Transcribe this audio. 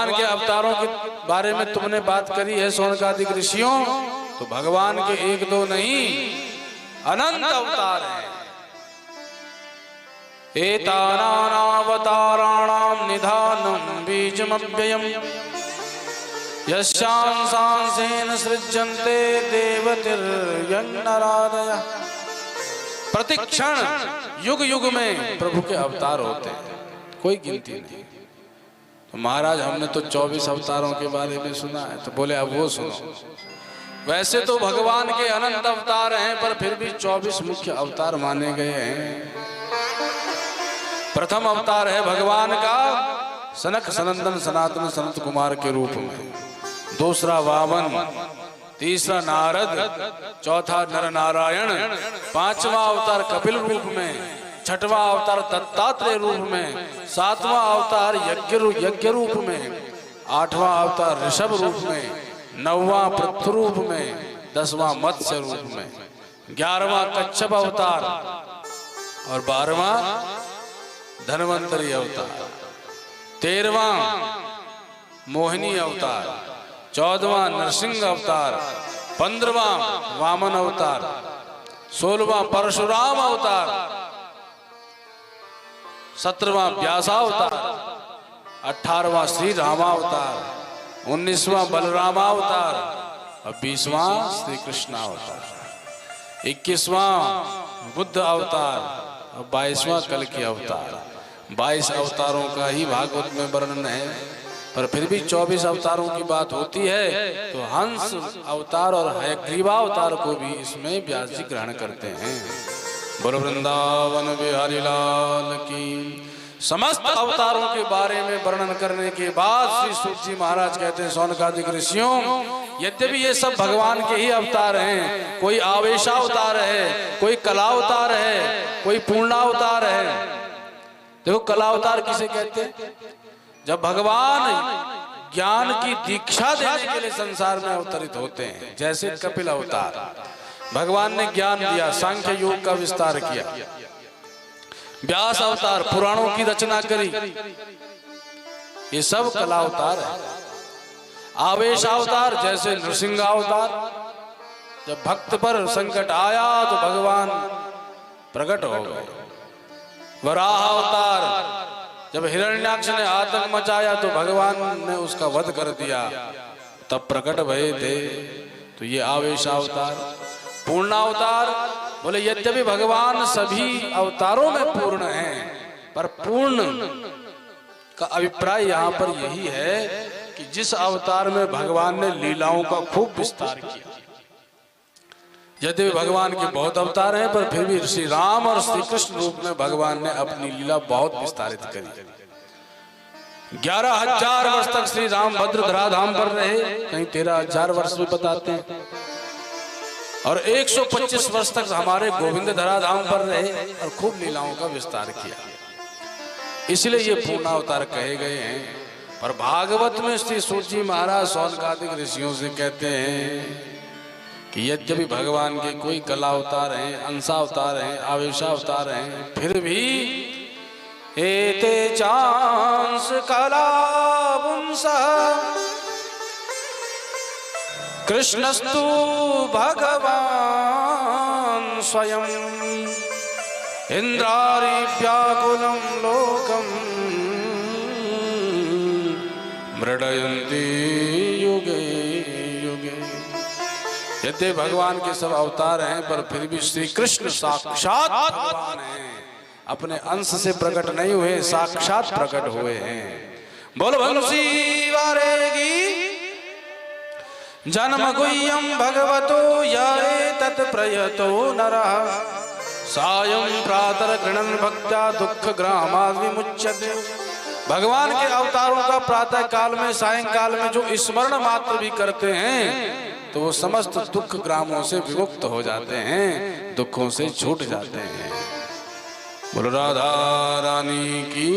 भगवान के अवतारों के बारे में तुमने बात करी है शौनकादिक ऋषियों, तो भगवान के एक दो नहीं अनंत अवतार हैं। एतानावताराणां निधानं बीजमव्ययम् यस्यांसांसेन सृज्यन्ते देवतिर्यन्नरादयः। प्रतिक्षण युग युग में प्रभु के अवतार होते हैं, कोई गिनती नहीं। तो महाराज हमने तो 24 अवतारों के बारे में सुना है, तो बोले अब वो सुनो। वैसे तो भगवान के अनंत अवतार हैं, पर फिर भी 24 मुख्य अवतार माने गए हैं। प्रथम अवतार है भगवान का सनक सनंदन सनातन सनत कुमार के रूप में, दूसरा वामन, तीसरा नारद, चौथा नर नारायण, पांचवा अवतार कपिल रूप में, छठवां अवतार दत्तात्रेय रूप में, सातवां अवतार यज्ञ रूप में, आठवां अवतार ऋषभ रूप में, नौवां पृथु रूप में, 10वां मत्स्य रूप में, 11वां कच्छप अवतार और 12वां धन्वंतरी अवतार, 13वां मोहिनी अवतार, 14वां नरसिंह अवतार, 15वां वामन अवतार, 16वां परशुराम अवतार, 17वां व्यासावतार, 18वां श्री रामावतार, 19वां बलरामावतार और 20वां श्री कृष्णावतार, 21वां बुद्ध अवतार और 22वां कल्कि अवतार। 22 अवतारों का ही भागवत में वर्णन है, पर फिर भी 24 अवतारों की बात होती है तो हंस अवतार और हयग्रीवावतार को भी इसमें व्यास जी ग्रहण करते हैं। बोलो वृंदावन बिहारी लाल की। समस्त अवतारों के बारे में वर्णन करने के बाद श्री सूत जी महाराज कहते हैं शौनकादिक ऋषियों, यद्यपि ये सब भगवान के ही अवतार हैं, कोई आवेशावतार है, कोई कलावतार है, कोई पूर्णावतार है। देखो कलावतार किसे कहते हैं? जब भगवान ज्ञान की दीक्षा देने के लिए संसार में अवतरित होते हैं, जैसे कपिल अवतार, भगवान ने ज्ञान दिया, सांख्य योग का विस्तार किया। व्यास अवतार पुराणों की रचना करी, ये सब कला अवतार है। आवेश अवतार जैसे नृसिंह अवतार, जब भक्त पर संकट आया तो भगवान प्रकट हो गए। वराह अवतार, जब हिरण्याक्ष ने आतंक मचाया तो भगवान ने उसका वध कर दिया, तब प्रकट भये थे, तो ये आवेश अवतार। पूर्णावतार बोले यद्यपि भगवान सभी अवतारों में पूर्ण हैं, पर पूर्ण का अभिप्राय यहाँ पर यही है कि जिस अवतार में भगवान ने लीलाओं का खूब विस्तार किया। यद्यपि भगवान के बहुत अवतार हैं, पर फिर भी श्री राम और श्री कृष्ण रूप में भगवान ने अपनी लीला बहुत विस्तारित करी। 11,000 वर्ष तक श्री राम भद्रधरा धाम पर रहे, कहीं 13,000 वर्ष भी बताते हैं, और 125 वर्ष तक हमारे गोविंद धरा धाम पर रहे और खूब लीलाओं का विस्तार किया। इसलिए ये पूर्णावतार कहे गए हैं। पर भागवत में श्री सूत जी महाराज शौनकादिक ऋषियों से कहते हैं कि यद्यपि भगवान के कोई कलावतार हैं, अंशावतार हैं, आवेशावतार हैं, फिर भी एते चांस कलावंशः कृष्णस्तु भगवान स्वयं इंद्रारी व्याकुलं लोकं मृडयन्ति युगे युगे। यद्यपि भगवान के सब अवतार हैं, पर फिर भी श्री कृष्ण साक्षात भगवान हैं, अपने अंश से प्रकट नहीं हुए, साक्षात प्रकट हुए हैं। बोल बंसी वारेगी जन्म गुह्यं भगवतो यारे तत्प्रयतो नरः सायं प्रातः गृणन् भक्त्या दुख ग्रामाद् विमुच्यते। भगवान के अवतारों का प्रातः काल में, सायंकाल में जो स्मरण मात्र भी करते हैं तो वो समस्त दुख ग्रामों से विमुक्त हो जाते हैं, दुखों से छूट जाते हैं। बोलो राधा रानी की।